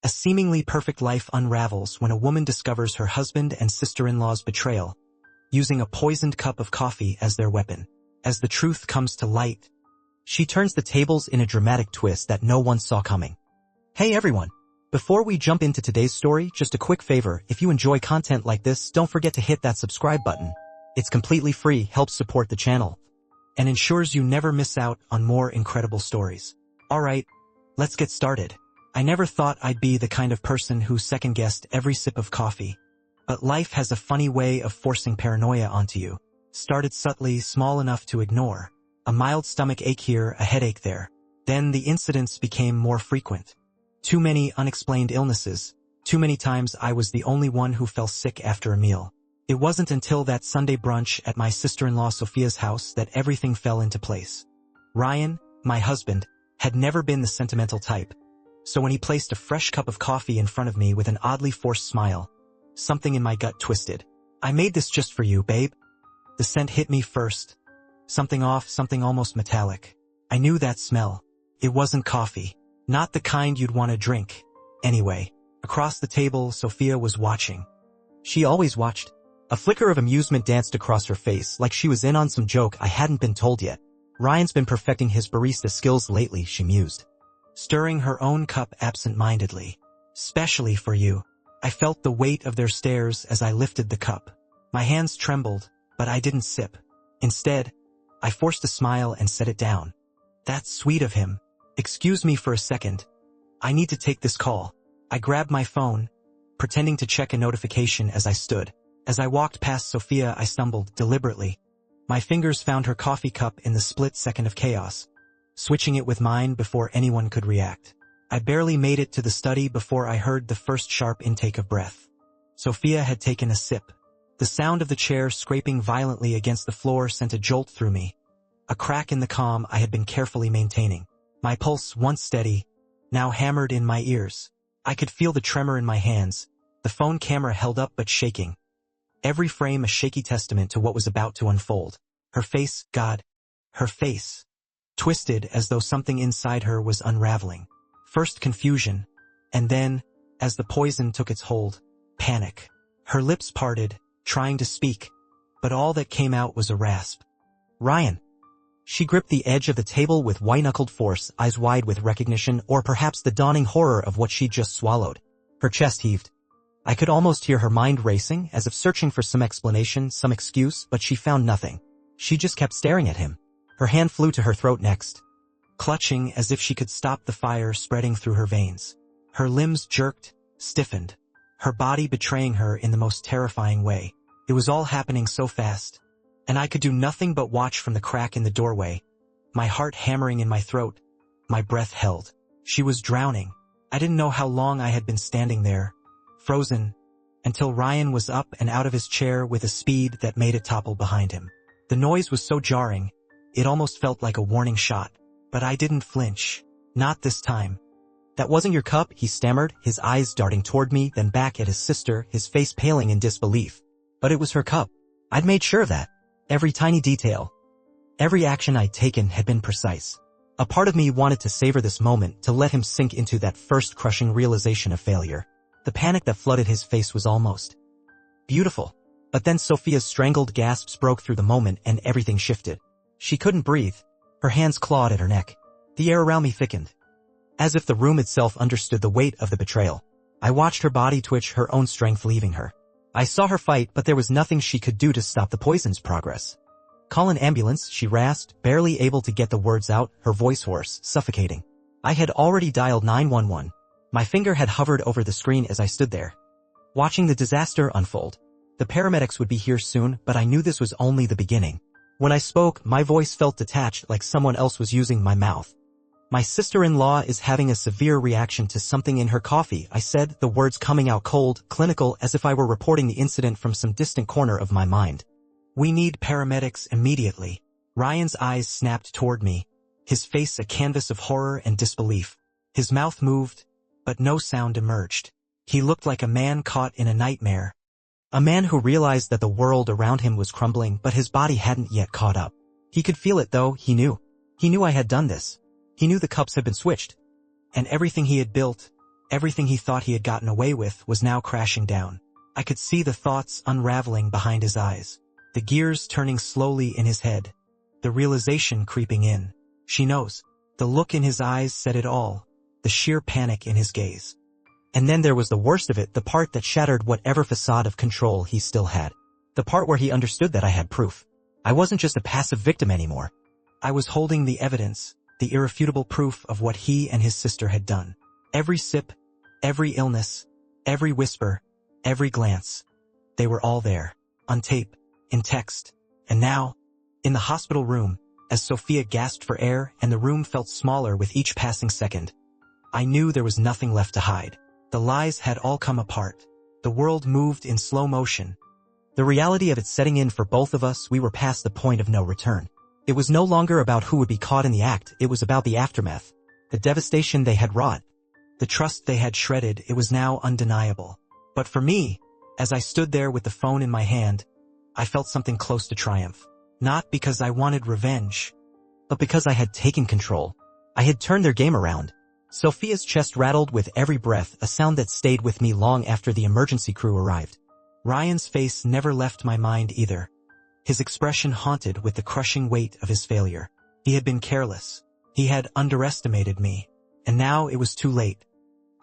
A seemingly perfect life unravels when a woman discovers her husband and sister-in-law's betrayal, using a poisoned cup of coffee as their weapon. As the truth comes to light, she turns the tables in a dramatic twist that no one saw coming. Hey everyone! Before we jump into today's story, just a quick favor, if you enjoy content like this, don't forget to hit that subscribe button. It's completely free, helps support the channel, and ensures you never miss out on more incredible stories. Alright, let's get started. I never thought I'd be the kind of person who second-guessed every sip of coffee. But life has a funny way of forcing paranoia onto you. Started subtly, small enough to ignore. A mild stomach ache here, a headache there. Then the incidents became more frequent. Too many unexplained illnesses. Too many times I was the only one who fell sick after a meal. It wasn't until that Sunday brunch at my sister-in-law Sophia's house that everything fell into place. Ryan, my husband, had never been the sentimental type. So when he placed a fresh cup of coffee in front of me with an oddly forced smile, something in my gut twisted. I made this just for you, babe. The scent hit me first. Something off, something almost metallic. I knew that smell. It wasn't coffee. Not the kind you'd want to drink. Anyway, across the table, Sophia was watching. She always watched. A flicker of amusement danced across her face like she was in on some joke I hadn't been told yet. Ryan's been perfecting his barista skills lately, she mused, stirring her own cup absent-mindedly. Specially for you. I felt the weight of their stares as I lifted the cup. My hands trembled, but I didn't sip. Instead, I forced a smile and set it down. That's sweet of him. Excuse me for a second. I need to take this call. I grabbed my phone, pretending to check a notification as I stood. As I walked past Sophia, I stumbled deliberately. My fingers found her coffee cup in the split second of chaos, switching it with mine before anyone could react. I barely made it to the study before I heard the first sharp intake of breath. Sophia had taken a sip. The sound of the chair scraping violently against the floor sent a jolt through me, a crack in the calm I had been carefully maintaining. My pulse, once steady, now hammered in my ears. I could feel the tremor in my hands, the phone camera held up but shaking. Every frame a shaky testament to what was about to unfold. Her face, God, her face, twisted as though something inside her was unraveling. First confusion, and then, as the poison took its hold, panic. Her lips parted, trying to speak, but all that came out was a rasp. Ryan. She gripped the edge of the table with white-knuckled force, eyes wide with recognition or perhaps the dawning horror of what she'd just swallowed. Her chest heaved. I could almost hear her mind racing, as if searching for some explanation, some excuse, but she found nothing. She just kept staring at him. Her hand flew to her throat next, clutching as if she could stop the fire spreading through her veins. Her limbs jerked, stiffened, her body betraying her in the most terrifying way. It was all happening so fast, and I could do nothing but watch from the crack in the doorway, my heart hammering in my throat, my breath held. She was drowning. I didn't know how long I had been standing there, frozen, until Ryan was up and out of his chair with a speed that made it topple behind him. The noise was so jarring, it almost felt like a warning shot. But I didn't flinch. Not this time. That wasn't your cup, he stammered, his eyes darting toward me, then back at his sister, his face paling in disbelief. But it was her cup. I'd made sure of that. Every tiny detail, every action I'd taken had been precise. A part of me wanted to savor this moment, to let him sink into that first crushing realization of failure. The panic that flooded his face was almost beautiful. But then Sophia's strangled gasps broke through the moment and everything shifted. She couldn't breathe. Her hands clawed at her neck. The air around me thickened, as if the room itself understood the weight of the betrayal. I watched her body twitch, her own strength leaving her. I saw her fight, but there was nothing she could do to stop the poison's progress. Call an ambulance, she rasped, barely able to get the words out, her voice hoarse, suffocating. I had already dialed 911. My finger had hovered over the screen as I stood there, watching the disaster unfold. The paramedics would be here soon, but I knew this was only the beginning. When I spoke, my voice felt detached, like someone else was using my mouth. My sister-in-law is having a severe reaction to something in her coffee, I said, the words coming out cold, clinical, as if I were reporting the incident from some distant corner of my mind. We need paramedics immediately. Ryan's eyes snapped toward me, his face a canvas of horror and disbelief. His mouth moved, but no sound emerged. He looked like a man caught in a nightmare. A man who realized that the world around him was crumbling, but his body hadn't yet caught up. He could feel it though, he knew. He knew I had done this. He knew the cups had been switched. And everything he had built, Everything he thought he had gotten away with was now crashing down. I could see the thoughts unraveling behind his eyes, the gears turning slowly in his head, the realization creeping in. She knows. The look in his eyes said it all, the sheer panic in his gaze. And then there was the worst of it, the part that shattered whatever facade of control he still had. The part where he understood that I had proof. I wasn't just a passive victim anymore. I was holding the evidence, the irrefutable proof of what he and his sister had done. Every sip, every illness, every whisper, every glance. They were all there, on tape, in text. And now, in the hospital room, as Sophia gasped for air and the room felt smaller with each passing second, I knew there was nothing left to hide. The lies had all come apart. The world moved in slow motion. The reality of it setting in for both of us. We were past the point of no return. It was no longer about who would be caught in the act. It was about the aftermath. The devastation they had wrought. The trust they had shredded. It was now undeniable. But for me, as I stood there with the phone in my hand, I felt something close to triumph. Not because I wanted revenge, but because I had taken control. I had turned their game around. Sophia's chest rattled with every breath, a sound that stayed with me long after the emergency crew arrived. Ryan's face never left my mind either. His expression haunted with the crushing weight of his failure. He had been careless. He had underestimated me. And now it was too late.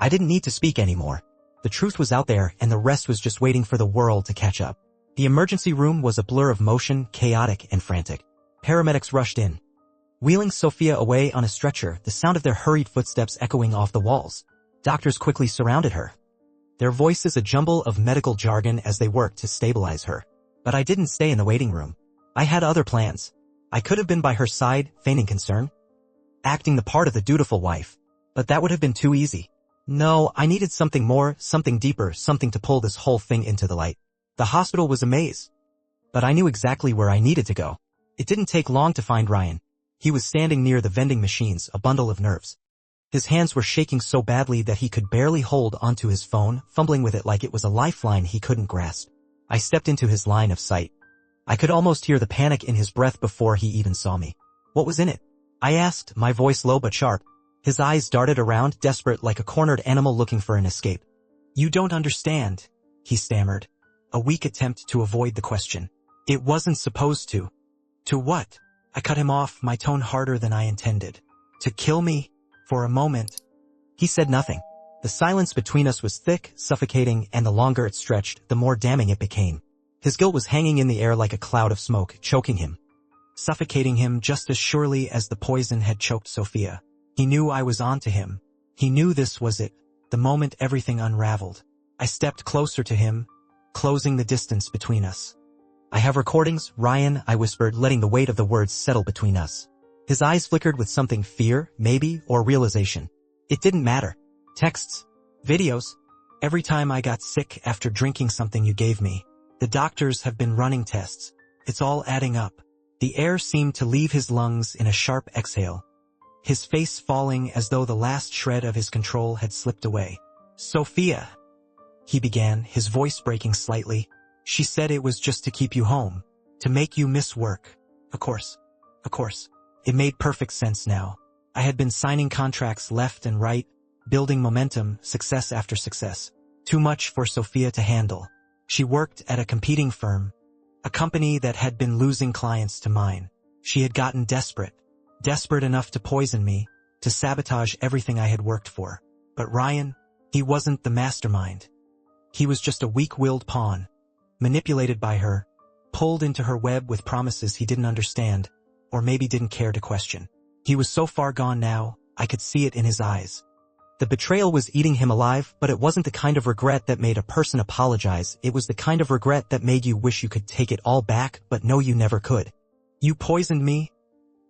I didn't need to speak anymore. The truth was out there, and the rest was just waiting for the world to catch up. The emergency room was a blur of motion, chaotic and frantic. Paramedics rushed in, wheeling Sophia away on a stretcher, the sound of their hurried footsteps echoing off the walls. Doctors quickly surrounded her, their voices a jumble of medical jargon as they worked to stabilize her. But I didn't stay in the waiting room. I had other plans. I could have been by her side, feigning concern, acting the part of the dutiful wife. But that would have been too easy. No, I needed something more, something deeper, something to pull this whole thing into the light. The hospital was a maze, but I knew exactly where I needed to go. It didn't take long to find Ryan. He was standing near the vending machines, a bundle of nerves. His hands were shaking so badly that he could barely hold onto his phone, fumbling with it like it was a lifeline he couldn't grasp. I stepped into his line of sight. I could almost hear the panic in his breath before he even saw me. What was in it? I asked, my voice low but sharp. His eyes darted around, desperate like a cornered animal looking for an escape. You don't understand, he stammered. A weak attempt to avoid the question. It wasn't supposed to. To what? I cut him off, my tone harder than I intended. To kill me? For a moment. He said nothing. The silence between us was thick, suffocating, and the longer it stretched, the more damning it became. His guilt was hanging in the air like a cloud of smoke, choking him. Suffocating him just as surely as the poison had choked Sophia. He knew I was onto him. He knew this was it, the moment everything unraveled. I stepped closer to him, closing the distance between us. I have recordings, Ryan, I whispered, letting the weight of the words settle between us. His eyes flickered with something, fear, maybe, or realization. It didn't matter. Texts, videos. Every time I got sick after drinking something you gave me. The doctors have been running tests. It's all adding up. The air seemed to leave his lungs in a sharp exhale. His face falling as though the last shred of his control had slipped away. Sophia, he began, his voice breaking slightly. She said it was just to keep you home, to make you miss work. Of course. It made perfect sense now. I had been signing contracts left and right, building momentum, success after success. Too much for Sophia to handle. She worked at a competing firm, a company that had been losing clients to mine. She had gotten desperate enough to poison me, to sabotage everything I had worked for. But Ryan, he wasn't the mastermind. He was just a weak-willed pawn, manipulated by her, pulled into her web with promises he didn't understand, or maybe didn't care to question. He was so far gone now, I could see it in his eyes. The betrayal was eating him alive, but it wasn't the kind of regret that made a person apologize. It was the kind of regret that made you wish you could take it all back, but know you never could. You poisoned me,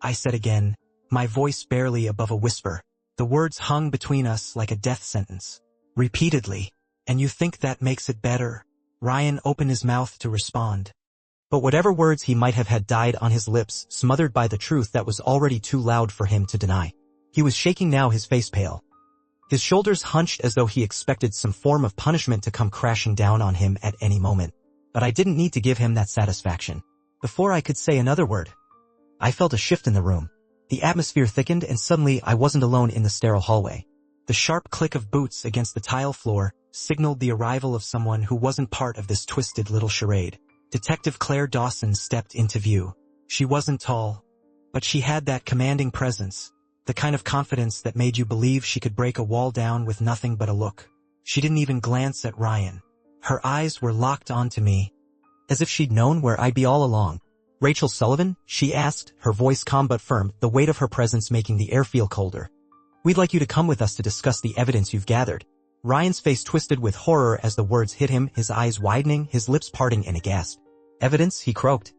I said again, my voice barely above a whisper. The words hung between us like a death sentence. Repeatedly. And you think that makes it better? Ryan opened his mouth to respond. But whatever words he might have had died on his lips, smothered by the truth that was already too loud for him to deny. He was shaking now, his face pale. His shoulders hunched as though he expected some form of punishment to come crashing down on him at any moment. But I didn't need to give him that satisfaction. Before I could say another word, I felt a shift in the room. The atmosphere thickened, and suddenly I wasn't alone in the sterile hallway. The sharp click of boots against the tile floor signaled the arrival of someone who wasn't part of this twisted little charade. Detective Claire Dawson stepped into view. She wasn't tall, but she had that commanding presence, the kind of confidence that made you believe she could break a wall down with nothing but a look. She didn't even glance at Ryan. Her eyes were locked onto me, as if she'd known where I'd be all along. "Rachel Sullivan?" she asked, her voice calm but firm, the weight of her presence making the air feel colder. "We'd like you to come with us to discuss the evidence you've gathered." Ryan's face twisted with horror as the words hit him, his eyes widening, his lips parting in a gasp. "Evidence?" he croaked.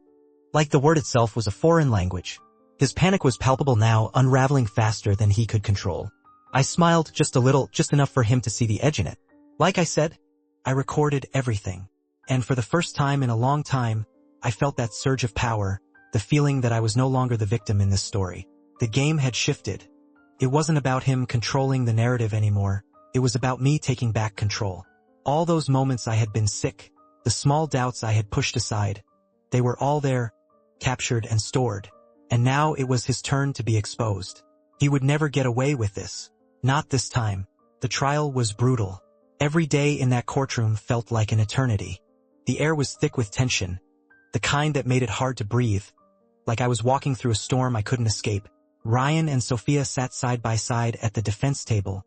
Like the word itself was a foreign language. His panic was palpable now, unraveling faster than he could control. I smiled just a little, just enough for him to see the edge in it. "Like I said, I recorded everything. And for the first time in a long time, I felt that surge of power, the feeling that I was no longer the victim in this story. The game had shifted. It wasn't about him controlling the narrative anymore. It was about me taking back control. All those moments I had been sick, the small doubts I had pushed aside, they were all there, captured and stored. And now it was his turn to be exposed. He would never get away with this. Not this time. The trial was brutal. Every day in that courtroom felt like an eternity. The air was thick with tension, the kind that made it hard to breathe, like I was walking through a storm I couldn't escape. Ryan and Sophia sat side by side at the defense table,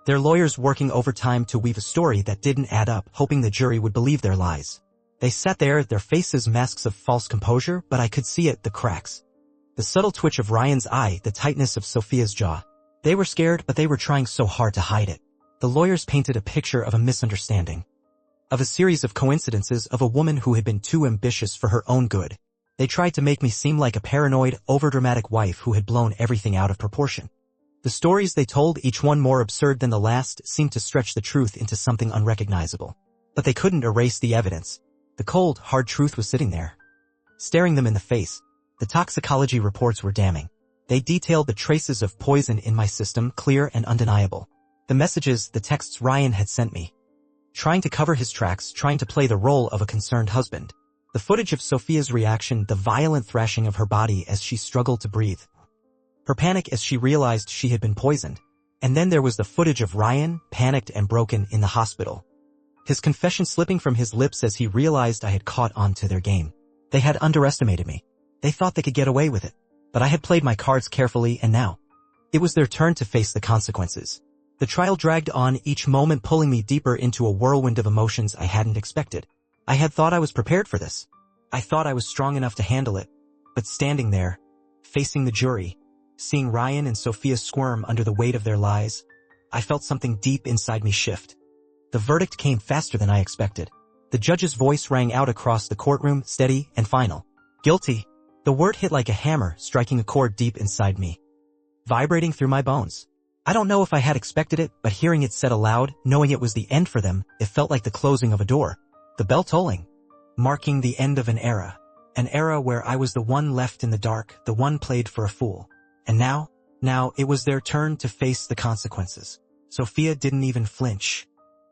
their lawyers working overtime to weave a story that didn't add up, hoping the jury would believe their lies. They sat there, their faces masks of false composure, but I could see it, the cracks. The subtle twitch of Ryan's eye, the tightness of Sophia's jaw. They were scared, but they were trying so hard to hide it. The lawyers painted a picture of a misunderstanding, of a series of coincidences, of a woman who had been too ambitious for her own good. They tried to make me seem like a paranoid, overdramatic wife who had blown everything out of proportion. The stories they told, each one more absurd than the last, seemed to stretch the truth into something unrecognizable. But they couldn't erase the evidence. The cold, hard truth was sitting there, staring them in the face. The toxicology reports were damning. They detailed the traces of poison in my system, clear and undeniable. The messages, the texts Ryan had sent me, trying to cover his tracks, trying to play the role of a concerned husband. The footage of Sophia's reaction, the violent thrashing of her body as she struggled to breathe. Her panic as she realized she had been poisoned. And then there was the footage of Ryan, panicked and broken, in the hospital. His confession slipping from his lips as he realized I had caught on to their game. They had underestimated me. They thought they could get away with it. But I had played my cards carefully, and now it was their turn to face the consequences. The trial dragged on, each moment pulling me deeper into a whirlwind of emotions I hadn't expected. I had thought I was prepared for this. I thought I was strong enough to handle it. But standing there, facing the jury, seeing Ryan and Sophia squirm under the weight of their lies, I felt something deep inside me shift. The verdict came faster than I expected. The judge's voice rang out across the courtroom, steady and final. "Guilty." The word hit like a hammer, striking a chord deep inside me, vibrating through my bones. I don't know if I had expected it, but hearing it said aloud, knowing it was the end for them, it felt like the closing of a door. The bell tolling, marking the end of an era where I was the one left in the dark, the one played for a fool. And now it was their turn to face the consequences. Sophia didn't even flinch.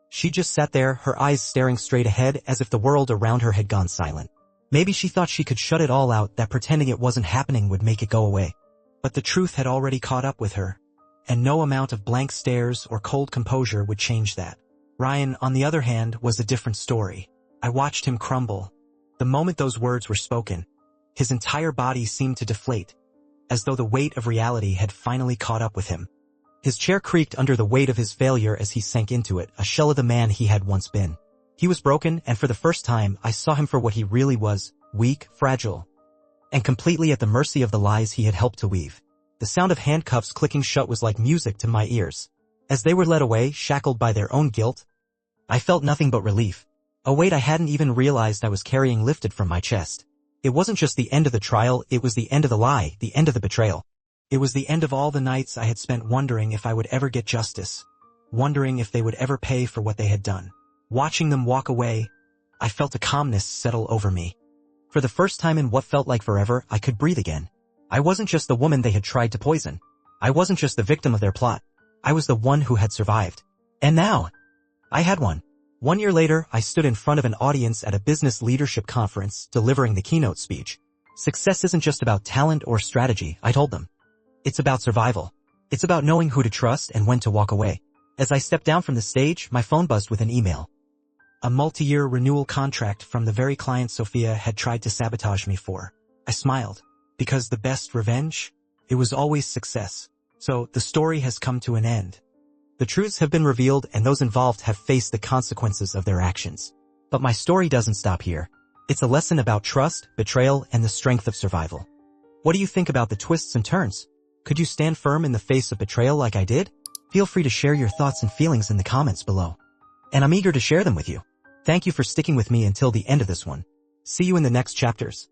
She just sat there, her eyes staring straight ahead as if the world around her had gone silent. Maybe she thought she could shut it all out, that pretending it wasn't happening would make it go away. But the truth had already caught up with her, and no amount of blank stares or cold composure would change that. Ryan, on the other hand, was a different story. I watched him crumble. The moment those words were spoken, his entire body seemed to deflate, as though the weight of reality had finally caught up with him. His chair creaked under the weight of his failure as he sank into it, a shell of the man he had once been. He was broken, and for the first time, I saw him for what he really was, weak, fragile, and completely at the mercy of the lies he had helped to weave. The sound of handcuffs clicking shut was like music to my ears. As they were led away, shackled by their own guilt, I felt nothing but relief. A weight I hadn't even realized I was carrying lifted from my chest. It wasn't just the end of the trial, it was the end of the lie, the end of the betrayal. It was the end of all the nights I had spent wondering if I would ever get justice, wondering if they would ever pay for what they had done. Watching them walk away, I felt a calmness settle over me. For the first time in what felt like forever, I could breathe again. I wasn't just the woman they had tried to poison. I wasn't just the victim of their plot. I was the one who had survived. And now, I had won. 1 year later, I stood in front of an audience at a business leadership conference, delivering the keynote speech. Success isn't just about talent or strategy, I told them. It's about survival. It's about knowing who to trust and when to walk away. As I stepped down from the stage, my phone buzzed with an email. A multi-year renewal contract from the very client Sophia had tried to sabotage me for. I smiled. Because the best revenge? It was always success. So, the story has come to an end. The truths have been revealed and those involved have faced the consequences of their actions. But my story doesn't stop here. It's a lesson about trust, betrayal, and the strength of survival. What do you think about the twists and turns? Could you stand firm in the face of betrayal like I did? Feel free to share your thoughts and feelings in the comments below. And I'm eager to share them with you. Thank you for sticking with me until the end of this one. See you in the next chapters.